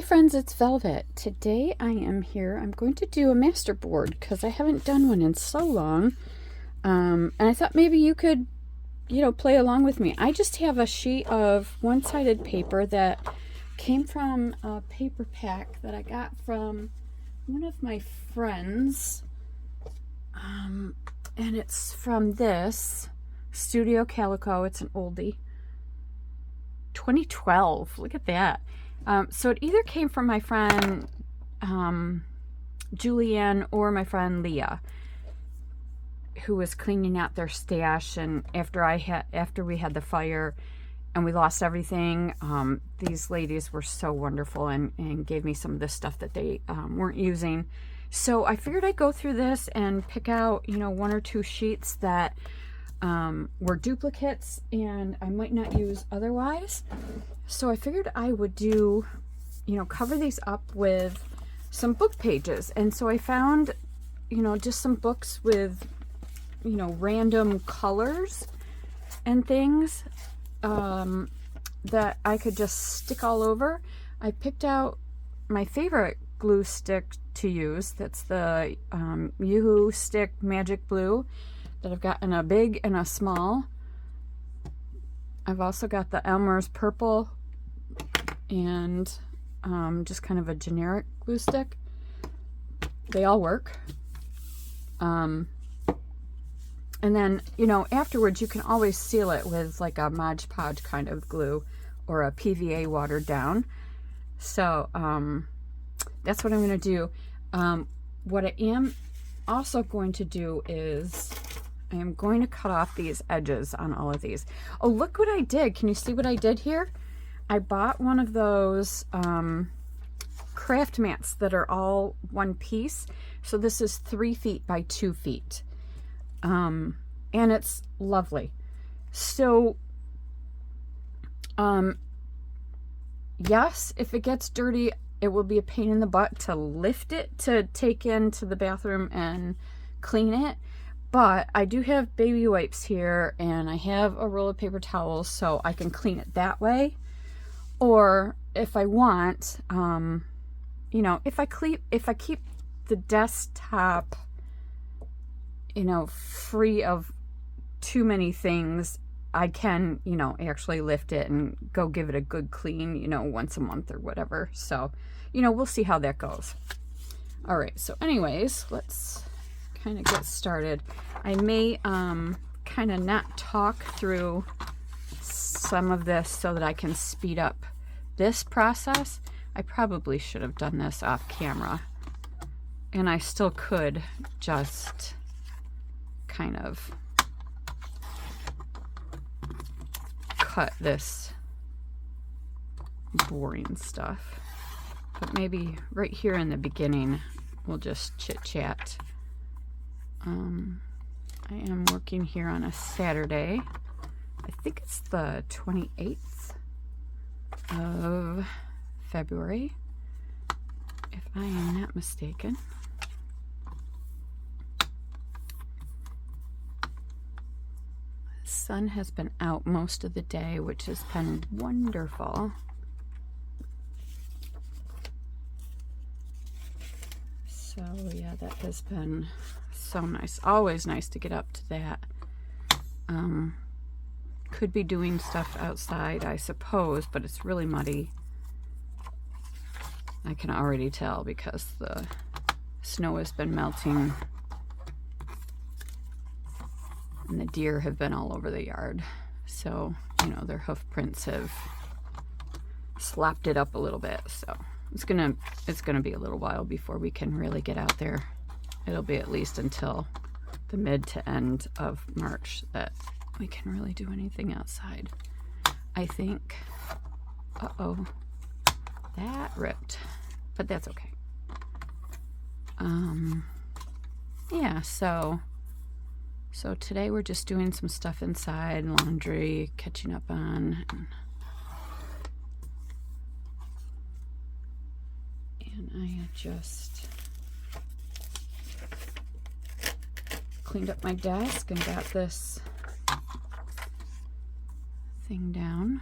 friends, it's Velvet. Today I am here. I'm going to do a masterboard because I haven't done one in so long. And I thought maybe you could, play along with me. I just have a sheet of one-sided paper that came from a paper pack that I got from one of my friends. And it's from this Studio Calico. It's an oldie. 2012. Look at that. So it either came from my friend Julianne or my friend Leah, who was cleaning out their stash. And after we had the fire and we lost everything, these ladies were so wonderful and gave me some of the stuff that they weren't using. So I figured I'd go through this and pick out, one or two sheets that were duplicates and I might not use otherwise. So I figured I would do, cover these up with some book pages. And so I found, just some books with, random colors and things that I could just stick all over. I picked out my favorite glue stick to use. That's the Yoo-Hoo Stick Magic Blue that I've got in a big and a small. I've also got the Elmer's Purple and just kind of a generic glue stick. They all work. And then, afterwards you can always seal it with like a Mod Podge kind of glue or a PVA watered down. So that's what I'm going to do. What I am also going to do is I am going to cut off these edges on all of these. Oh, look what I did. Can you see what I did here? I bought one of those craft mats that are all one piece. So this is 3 feet by 2 feet. And it's lovely. So, yes, if it gets dirty, it will be a pain in the butt to lift it to take into the bathroom and clean it. But I do have baby wipes here and I have a roll of paper towels, so I can clean it that way. Or if I want, if I keep the desktop, free of too many things, I can, actually lift it and go give it a good clean, once a month or whatever. So, we'll see how that goes. All right. So anyways, let's kind of get started. I may kind of not talk through some of this so that I can speed up this process. I probably should have done this off camera, and I still could just kind of cut this boring stuff, but maybe right here in the beginning we'll just chit chat. I am working here on a Saturday. I think it's the 28th of February, if I am not mistaken. The sun has been out most of the day, which has been wonderful. So yeah, that has been so nice. Always nice to get up to that. Could be doing stuff outside, I suppose, but it's really muddy. I can already tell because the snow has been melting and the deer have been all over the yard. So, their hoof prints have slapped it up a little bit. So it's gonna be a little while before we can really get out there. It'll be at least until the mid to end of March that we can really do anything outside, I think. Uh-oh, that ripped, but that's okay. Yeah, so today we're just doing some stuff inside, laundry, catching up on, and I just cleaned up my desk and got this thing down.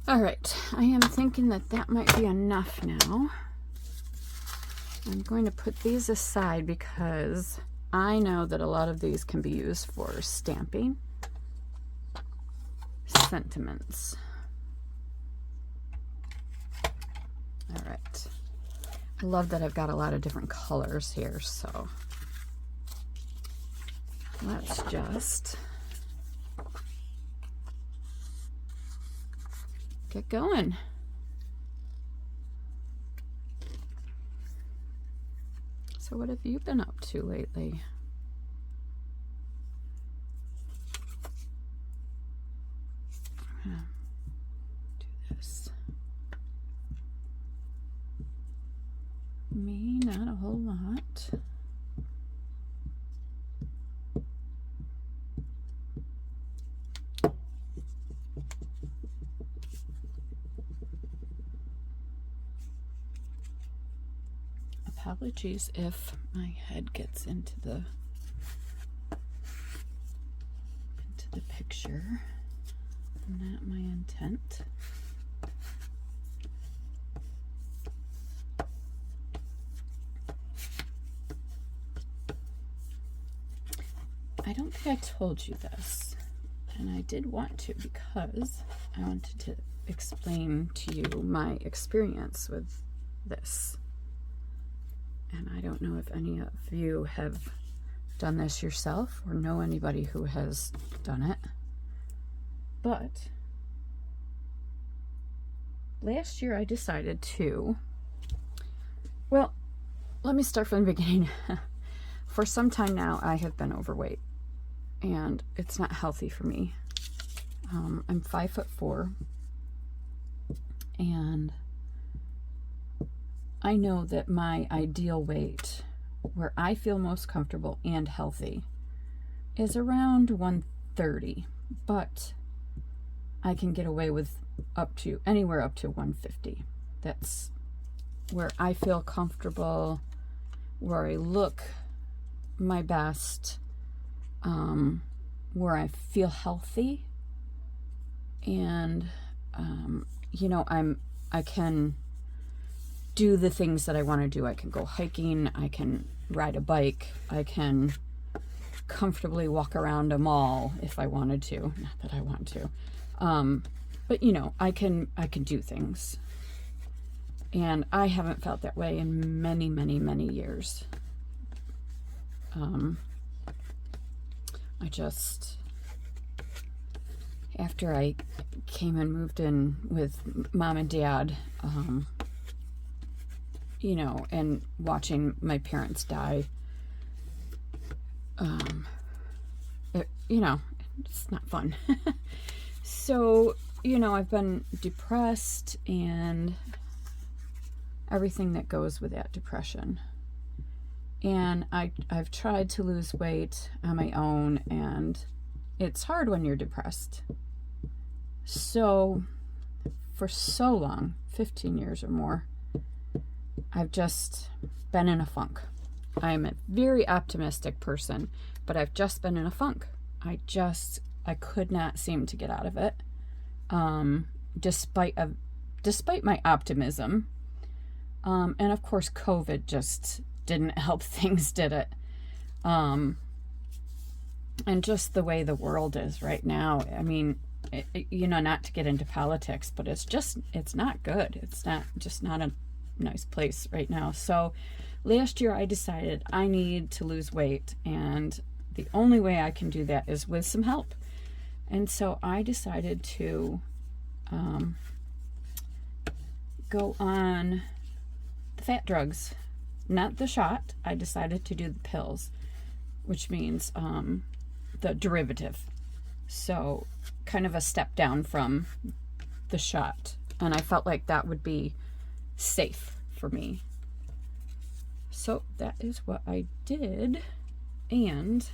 All right, I am thinking that that might be enough now. I'm going to put these aside because I know that a lot of these can be used for stamping sentiments. All right. I love that I've got a lot of different colors here, so let's just get going. So what have you been up to lately? I'm gonna do this. Me, not a whole lot. Apologies if my head gets into the picture. Not my intent. I don't think I told you this, and I did want to because I wanted to explain to you my experience with this. And I don't know if any of you have done this yourself or know anybody who has done it. But last year I decided to, well, let me start from the beginning. For some time now, I have been overweight, and it's not healthy for me. I'm 5'4", and I know that my ideal weight, where I feel most comfortable and healthy, is around 130, but I can get away with anywhere up to 150. That's where I feel comfortable, where I look my best, where I feel healthy, and you know, I can do the things that I want to do. I can go hiking, I can ride a bike, I can comfortably walk around a mall if I wanted to. Not that I want to. But you know, I can do things. And I haven't felt that way in many, many, many years. I just, after I came and moved in with Mom and Dad, you know, and watching my parents die, you know, it's not fun. So, you know, I've been depressed and everything that goes with that depression. And I've tried to lose weight on my own, and it's hard when you're depressed. So, for so long, 15 years or more, I've just been in a funk. I am a very optimistic person, but I've just been in a funk. I could not seem to get out of it, despite my optimism. And of course, COVID just didn't help things, did it? And just the way the world is right now. I mean, you know, not to get into politics, but it's not good. It's not a nice place right now. So last year I decided I need to lose weight, and the only way I can do that is with some help. And so I decided to go on the fat drugs, not the shot. I decided to do the pills, which means the derivative. So kind of a step down from the shot. And I felt like that would be safe for me. So that is what I did. And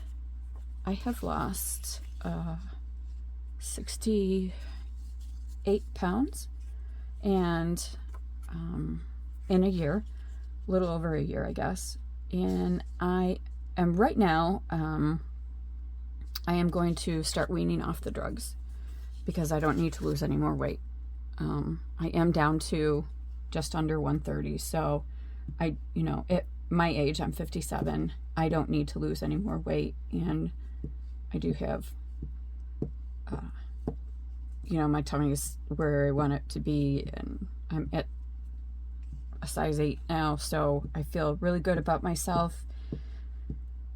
I have lost 68 pounds. And in a year, a little over a year, I guess. And I am right now, I am going to start weaning off the drugs because I don't need to lose any more weight. I am down to just under 130. So at my age, I'm 57. I don't need to lose any more weight. And I do have, my tummy is where I want it to be. And I'm at a size 8 now. So I feel really good about myself.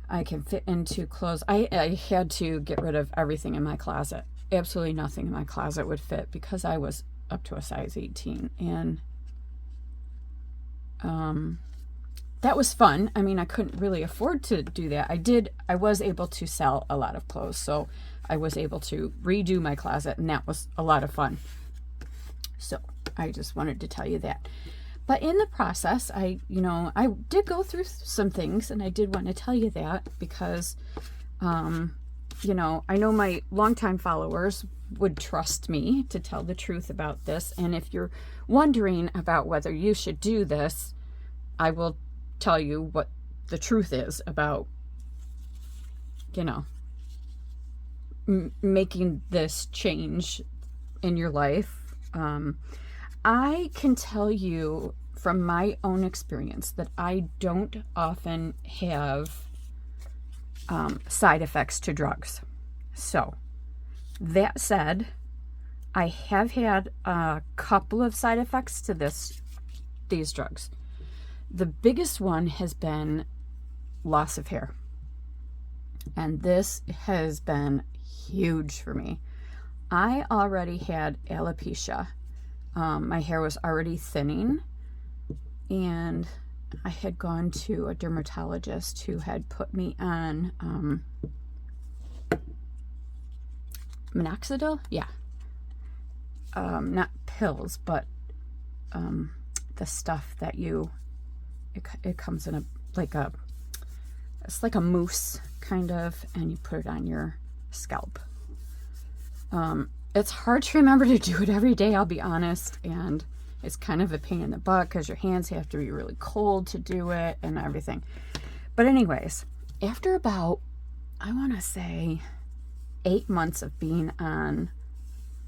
I can fit into clothes. I had to get rid of everything in my closet. Absolutely nothing in my closet would fit because I was up to a size 18. And that was fun. I mean, I couldn't really afford to do that. I was able to sell a lot of clothes. So I was able to redo my closet, and that was a lot of fun. So I just wanted to tell you that. But in the process, I did go through some things, and I did want to tell you that because, I know my longtime followers would trust me to tell the truth about this. And if you're wondering about whether you should do this, I will tell you what the truth is about, making this change in your life. I can tell you from my own experience that I don't often have side effects to drugs. So that said, I have had a couple of side effects to these drugs. The biggest one has been loss of hair. And this has been huge for me. I already had alopecia. My hair was already thinning, and I had gone to a dermatologist who had put me on minoxidil. Yeah. Not pills, but the stuff that it comes in it's like a mousse kind of, and you put it on your scalp. It's hard to remember to do it every day, I'll be honest, and it's kind of a pain in the butt because your hands have to be really cold to do it and everything. But anyways, after about, I want to say 8 months of being on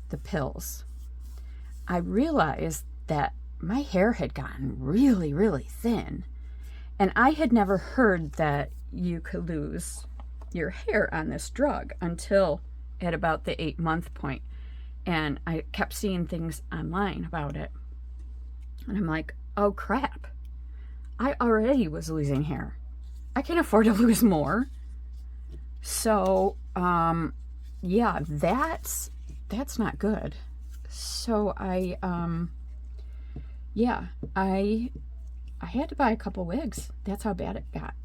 the pills, I realized that my hair had gotten really, really thin. And I had never heard that you could lose your hair on this drug until at about the 8-month point. And I kept seeing things online about it. And I'm like, oh crap. I already was losing hair. I can afford to lose more. So, yeah, that's not good. So I had to buy a couple wigs. That's how bad it got.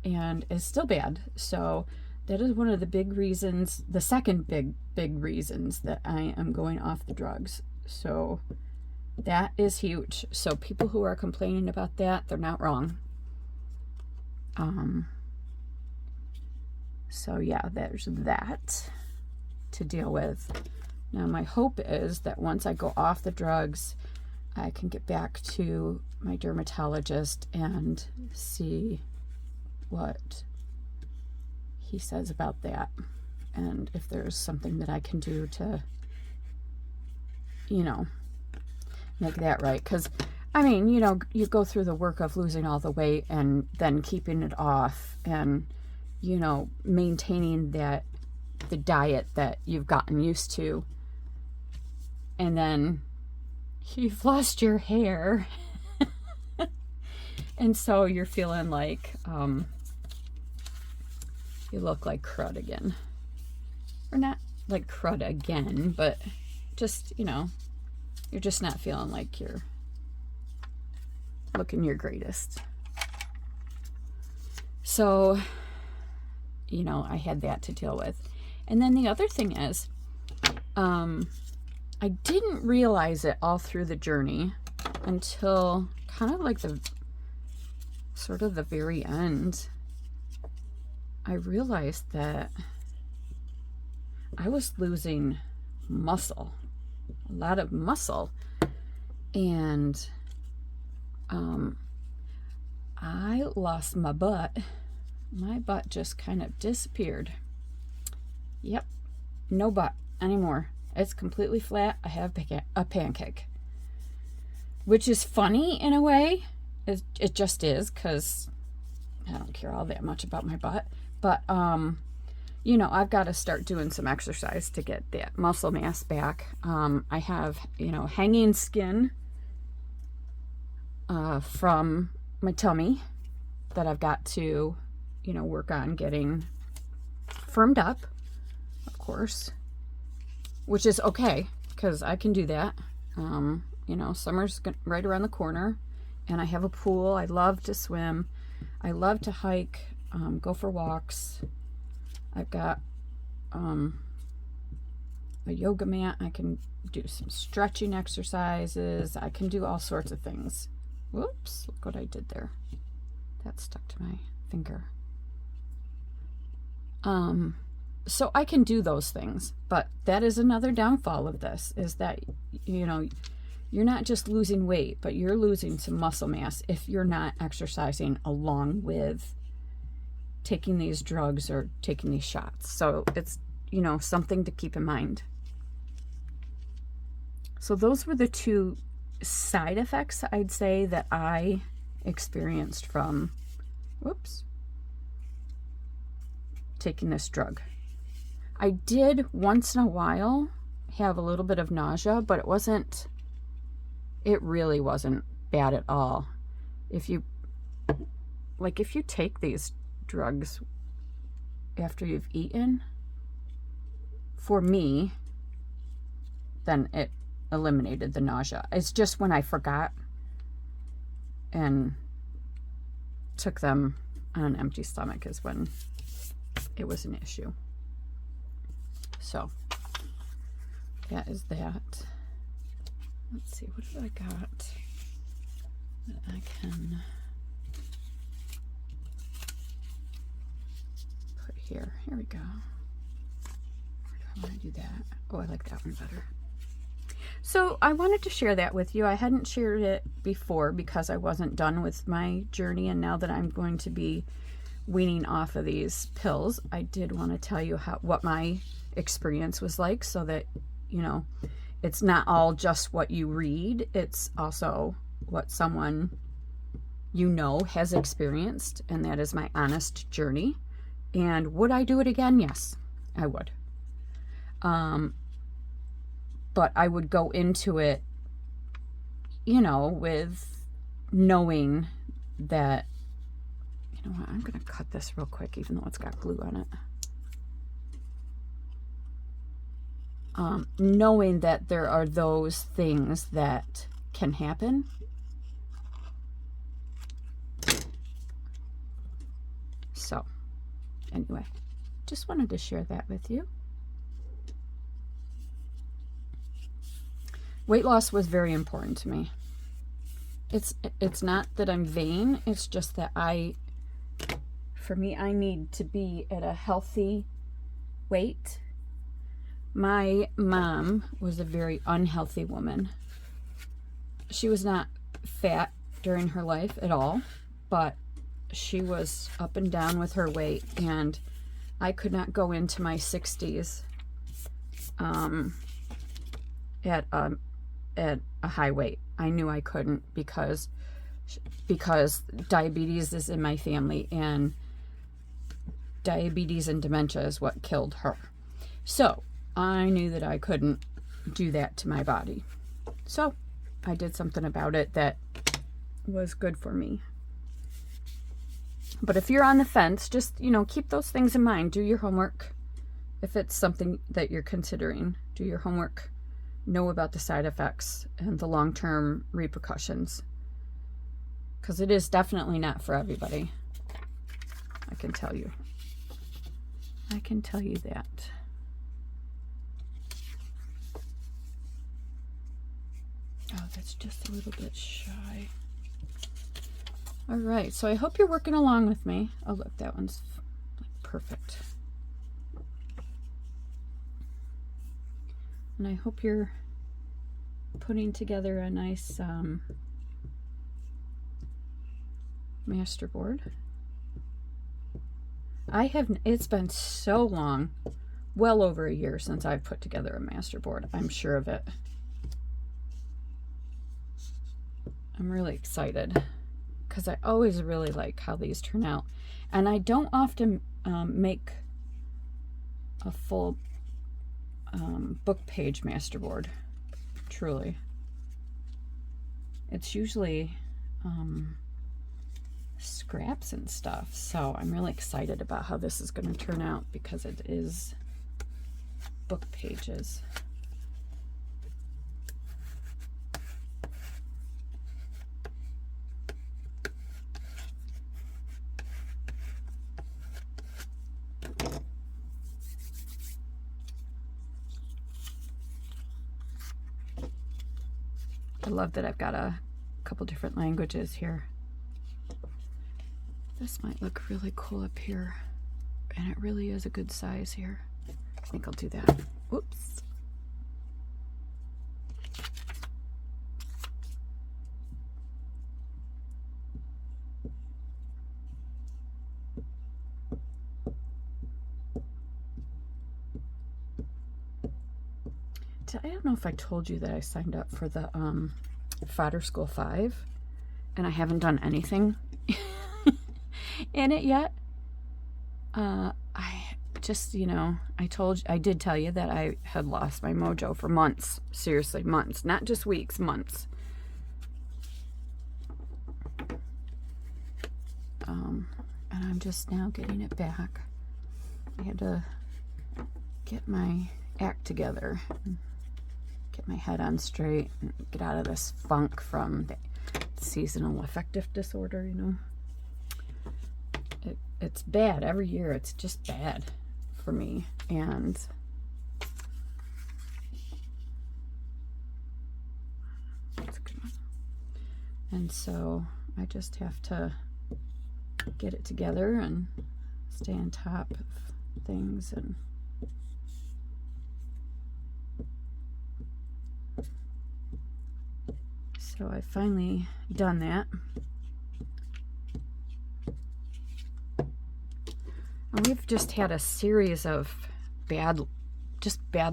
And it's still bad. So that is one of the big reasons, the second big reasons that I am going off the drugs. So that is huge. So people who are complaining about that, they're not wrong. So yeah, there's that to deal with. Now my hope is that once I go off the drugs, I can get back to my dermatologist and see what he says about that, and if there's something that I can do to, make that right. Because, I mean, you go through the work of losing all the weight and then keeping it off and, maintaining the diet that you've gotten used to. And then you've lost your hair. And so you're feeling like, you look like crud again. Or not like crud again, but just, you're just not feeling like you're looking your greatest. So, I had that to deal with. And then the other thing is, I didn't realize it all through the journey until kind of like the very end. I realized that I was losing muscle, a lot of muscle, and I lost my butt. My butt just kind of disappeared. Yep, no butt anymore. It's completely flat. I have a pancake, which is funny in a way. It just is, because I don't care all that much about my butt. But, you know, I've got to start doing some exercise to get that muscle mass back. I have, you know, hanging skin from my tummy that I've got to, you know, work on getting firmed up, of course, which is okay, because I can do that. You know, summer's right around the corner, and I have a pool. I love to swim. I love to hike, go for walks. I've got a yoga mat. I can do some stretching exercises. I can do all sorts of things. Whoops, look what I did there. That stuck to my finger. So I can do those things, but that is another downfall of this, is that, you know, you're not just losing weight, but you're losing some muscle mass if you're not exercising along with taking these drugs or taking these shots. So it's, you know, something to keep in mind. So those were the two side effects, I'd say, that I experienced from, whoops, taking this drug. I did once in a while have a little bit of nausea, but it really wasn't bad at all. If you take these drugs after you've eaten, for me, then it eliminated the nausea. It's just when I forgot and took them on an empty stomach is when it was an issue. So that is that. Let's see, what have I got that I can put here? Here we go. Where do I want to do that? Oh, I like that one better. So I wanted to share that with you. I hadn't shared it before because I wasn't done with my journey, and now that I'm going to be weaning off of these pills, I did want to tell you what my experience was like, so that, you know, it's not all just what you read, it's also what someone you know has experienced, and that is my honest journey. And would I do it again? Yes, I would. But I would go into it, you know, with knowing that, you know what, I'm going to cut this real quick, even though it's got glue on it. Knowing that there are those things that can happen. So, anyway, just wanted to share that with you. Weight loss was very important to me. It's not that I'm vain, it's just that for me, I need to be at a healthy weight. My mom was a very unhealthy woman. She was not fat during her life at all, but she was up and down with her weight, and I could not go into my 60s at a high weight. I knew I couldn't because diabetes is in my family, and diabetes and dementia is what killed her. So I knew that I couldn't do that to my body. So I did something about it that was good for me. But if you're on the fence, just, you know, keep those things in mind. Do your homework. If it's something that you're considering, do your homework. Know about the side effects and the long-term repercussions. Because it is definitely not for everybody. I can tell you. I can tell you that. Oh, that's just a little bit shy. All right, so I hope you're working along with me. Oh, look, that one's perfect. And I hope you're putting together a nice Masterboard. It's been so long well over a year since I've put together a masterboard. I'm sure of it. I'm really excited because I always really like how these turn out. And I don't often make a full book page masterboard, truly. It's usually scraps and stuff, so I'm really excited about how this is going to turn out because it is book pages. I love that I've got a couple different languages here. This might look really cool up here, and it really is a good size here. I think I'll do that. Whoops. I don't know if I told you that I signed up for the Fodder School 5, and I haven't done anything in it yet. I just, you know, I did tell you that I had lost my mojo for months. Seriously, months. Not just weeks, months. And I'm just now getting it back. I had to get my act together, get my head on straight, and get out of this funk from the seasonal affective disorder, you know. It's bad every year. It's just bad for me. And that's a good one. And so I just have to get it together and stay on top of things. And so I've finally done that. And we've just had a series of bad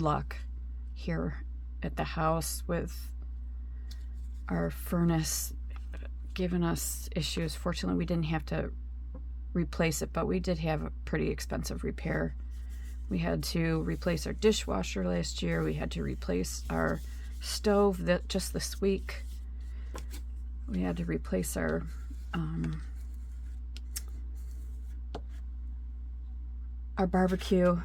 luck here at the house with our furnace giving us issues. Fortunately, we didn't have to replace it, but we did have a pretty expensive repair. We had to replace our dishwasher last year. We had to replace our stove just this week. We had to replace our barbecue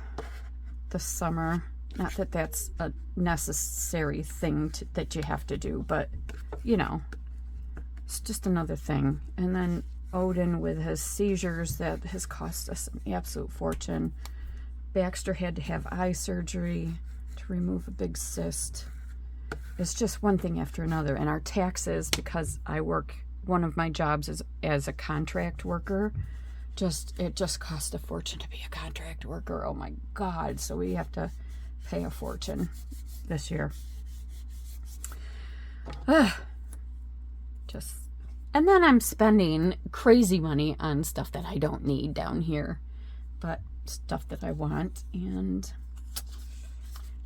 this summer. Not that that's a necessary thing that you have to do, but you know, it's just another thing. And then Odin with his seizures, that has cost us an absolute fortune. Baxter had to have eye surgery to remove a big cyst. It's just one thing after another. And our taxes, because I work, one of my jobs is as a contract worker, it just cost a fortune to be a contract worker. Oh my God. So we have to pay a fortune this year. And then I'm spending crazy money on stuff that I don't need down here, but stuff that I want. And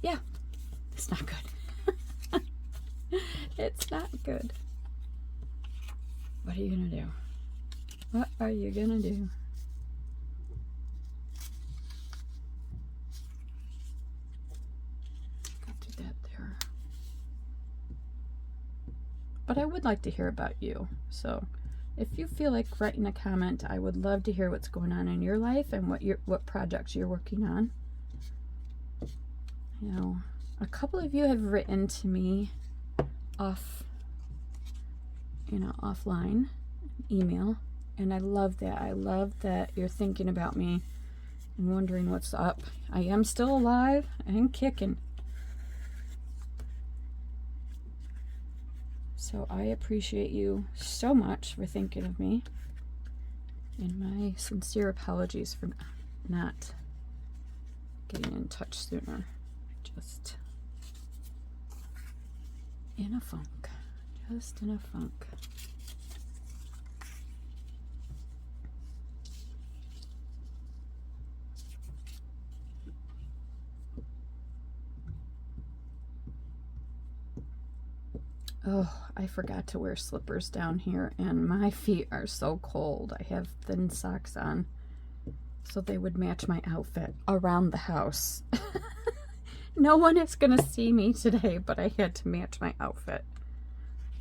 yeah, it's not good. It's not good. What are you gonna do? What are you gonna do? Do that there. But I would like to hear about you. So if you feel like writing a comment, I would love to hear what's going on in your life and what projects you're working on. You know, a couple of you have written to me offline, email, and I love that. I love that you're thinking about me and wondering what's up. I am still alive and kicking. So I appreciate you so much for thinking of me, and my sincere apologies for not getting in touch sooner. Just in a funk. Just in a funk. Oh, I forgot to wear slippers down here, and my feet are so cold. I have thin socks on, so they would match my outfit around the house. No one is gonna see me today, but I had to match my outfit.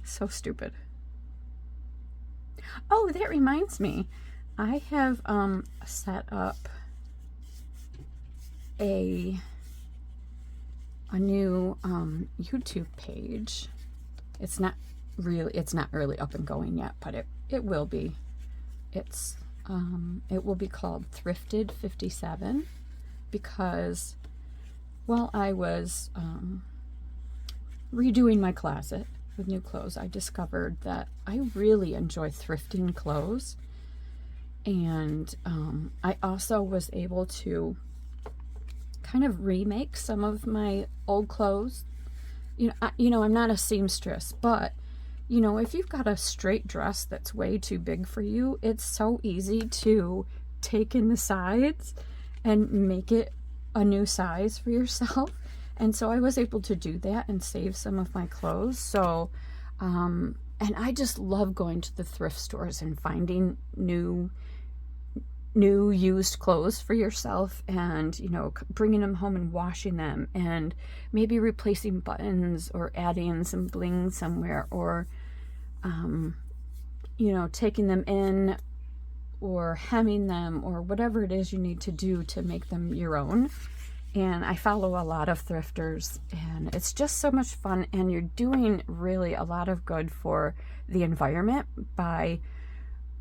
So stupid. Oh, that reminds me. I have set up a new YouTube page. It's not really up and going yet, but it will be. It will be called Thrifted 57 because while I was redoing my closet with new clothes, I discovered that I really enjoy thrifting clothes, and I also was able to kind of remake some of my old clothes. I'm not a seamstress, but if you've got a straight dress that's way too big for you, it's so easy to take in the sides and make it a new size for yourself. And so I was able to do that and save some of my clothes. So, and I just love going to the thrift stores and finding new used clothes for yourself, and bringing them home and washing them, and maybe replacing buttons or adding some bling somewhere, or taking them in or hemming them, or whatever it is you need to do to make them your own. And I follow a lot of thrifters, and it's just so much fun, and you're doing really a lot of good for the environment by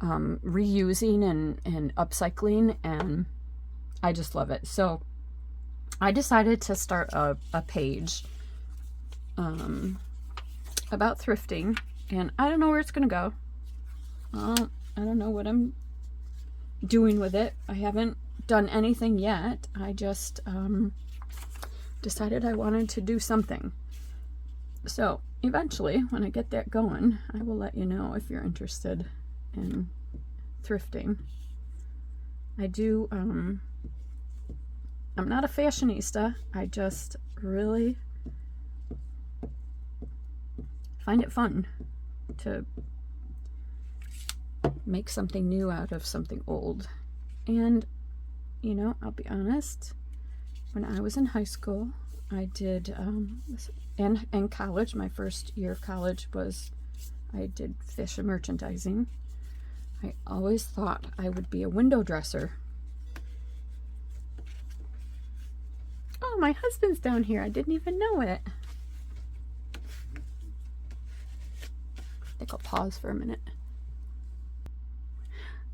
reusing and upcycling, and I just love it. So I decided to start a page about thrifting, and I don't know where it's gonna go. I don't know what I'm doing with it. I haven't done anything yet. I just decided I wanted to do something. So eventually, when I get that going, I will let you know if you're interested in thrifting. I do, I'm not a fashionista. I just really find it fun to make something new out of something old. And I'll be honest, when I was in high school, I did and college, my first year of college I did fashion merchandising. I always thought I would be a window dresser. Oh, my husband's down here. I didn't even know it. I think I'll pause for a minute.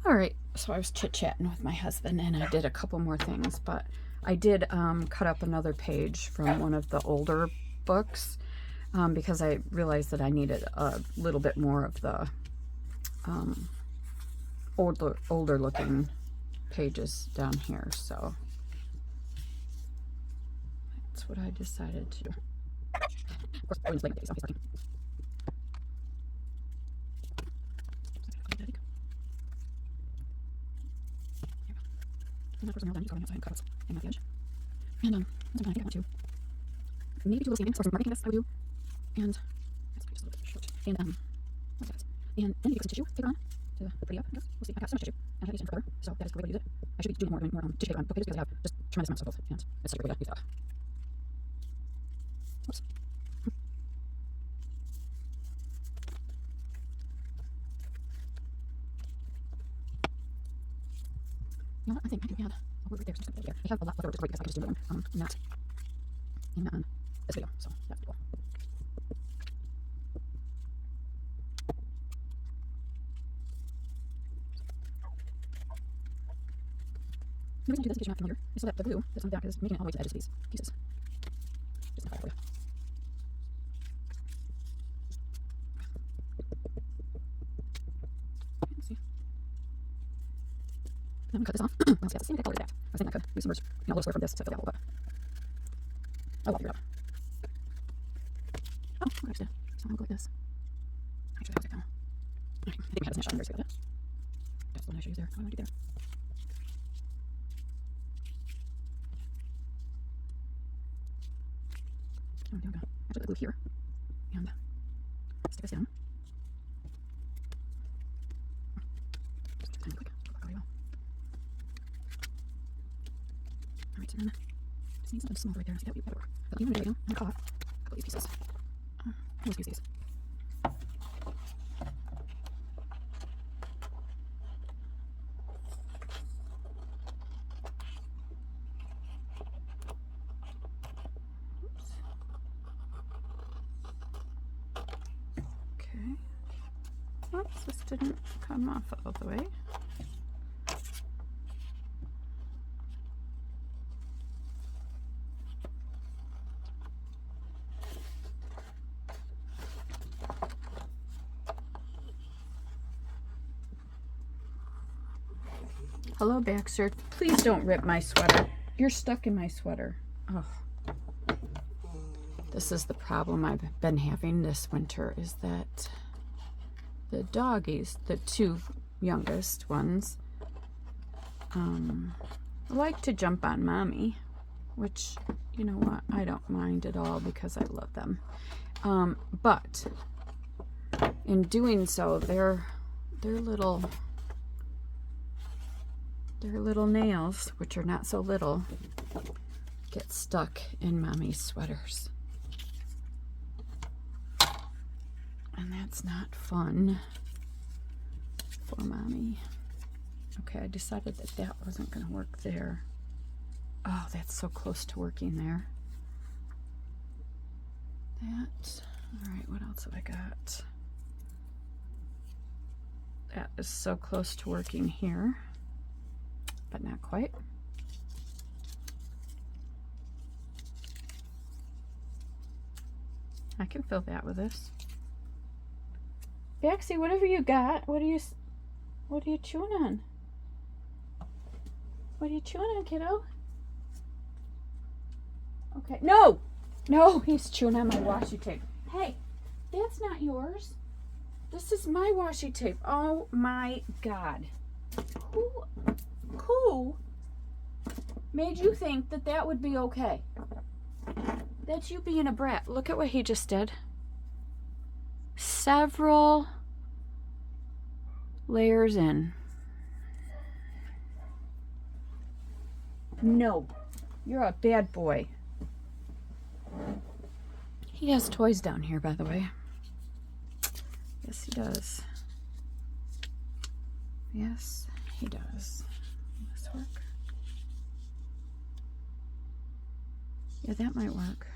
All right, so I was chit-chatting with my husband, and I did a couple more things, but I did cut up another page from one of the older books because I realized that I needed a little bit more of the older looking pages down here, so that's what I decided to do. Of course, always like days, I'm sorry. And of course, I'm done going outside and cuts and massage. And I think I want to maybe do a little sanding or some marking. I would do. And that's just a little bit short. And what's that? And then you get some tissue paper on to pretty up. I guess we'll see. I have so much tissue. And I have to use it for color, so that is a great way to use it. I should be doing more tissue paper on book pages because I have just tremendous amounts of both, and it's such a great way to use that. Oops. You know what? I think I can add a word right there. So just I have a lot left over just right because I can just do it not in this video. So that's cool. The reason I do this, in case you're not familiar, is so that the glue that's on the back is making it all the way to the edges of these pieces. Just for you. Let's see. I'm gonna cut this off. Let's get the same color as that. I was thinking I could use some words, a little square from this to fill that hole, but I'll figure it out. Oh, okay, so I'll go like this. Actually, that was it now. Okay, I think I had a snatch on there, so that's the one I should use there. What do I do there? Oh, there we go. I put the glue here, and Stick this down. Alright, so then just need something small right there. See, that would work. But you know what I'm going to do? I'm going to cut a couple of these pieces. Let's use these. Oops, this didn't come off all the way. Hello, Baxter. Please don't rip my sweater. You're stuck in my sweater. Oh. This is the problem I've been having this winter, is that the doggies, the two youngest ones, like to jump on mommy, which, you know what, I don't mind at all because I love them. But in doing so, their little nails, which are not so little, get stuck in mommy's sweaters. And that's not fun for mommy. Okay, I decided that that wasn't going to work there. Oh, that's so close to working there. That. All right, what else have I got? That is so close to working here, but not quite. I can fill that with this. Baxie, whatever you got, what are you chewing on? What are you chewing on, kiddo? Okay, no, he's chewing on my washi tape. Hey, that's not yours. This is my washi tape. Oh my God. Who made you think that that would be okay? That's you being a brat. Look at what he just did. Several layers in. No, you're a bad boy. He has toys down here, by the way. Yes, he does. Yes, he does. Will this work? Yeah, that might work.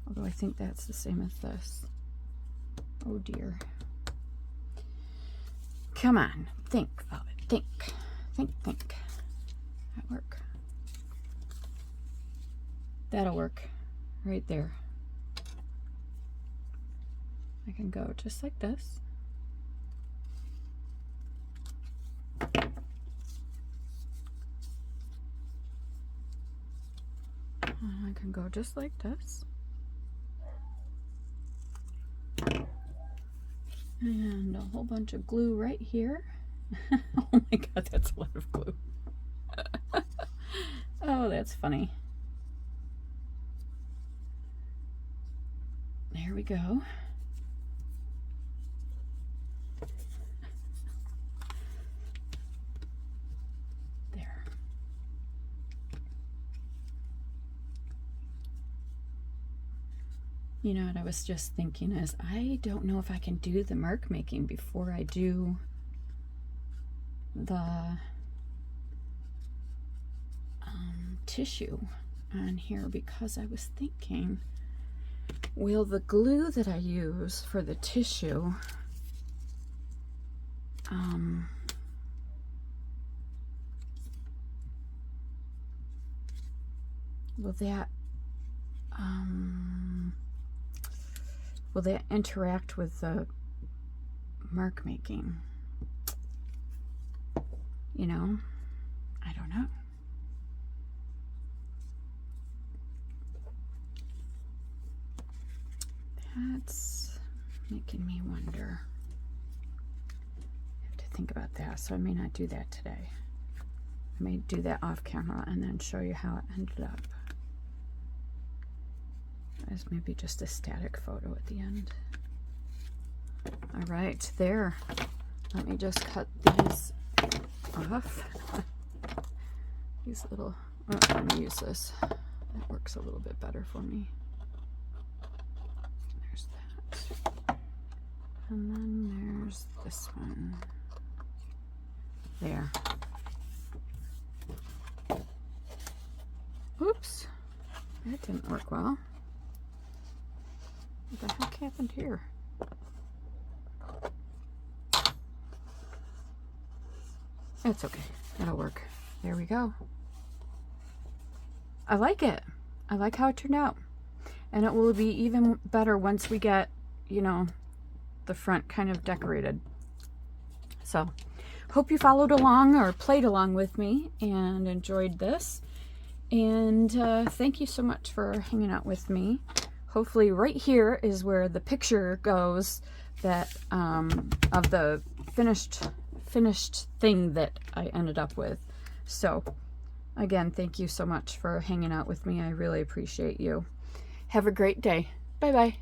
Although I think that's the same as this. Oh dear. Come on. Think, Velvet. Think. Think. That work. That'll work. Right there. I can go just like this. I can go just like this. And a whole bunch of glue right here. Oh my God, that's a lot of glue. Oh, that's funny. There we go. There. You know what I was just thinking is, I don't know if I can do the mark making before I do the tissue on here, because I was thinking, will the glue that I use for the tissue will that interact with the mark making? You know, I don't know. That's making me wonder. I have to think about that, so I may not do that today. I may do that off camera and then show you how it ended up. As maybe just a static photo at the end. All right, there. Let me just cut these off. These little, oh, I'm gonna use this. That works a little bit better for me. There's that. And then there's this one. There. Oops, that didn't work well. What the heck happened here? It's okay, that'll work. There we go. I like it. I like how it turned out. And it will be even better once we get, you know, the front kind of decorated. So, hope you followed along or played along with me and enjoyed this. And thank you so much for hanging out with me. Hopefully right here is where the picture goes that of the finished thing that I ended up with. So again, thank you so much for hanging out with me. I really appreciate you. Have a great day. Bye bye.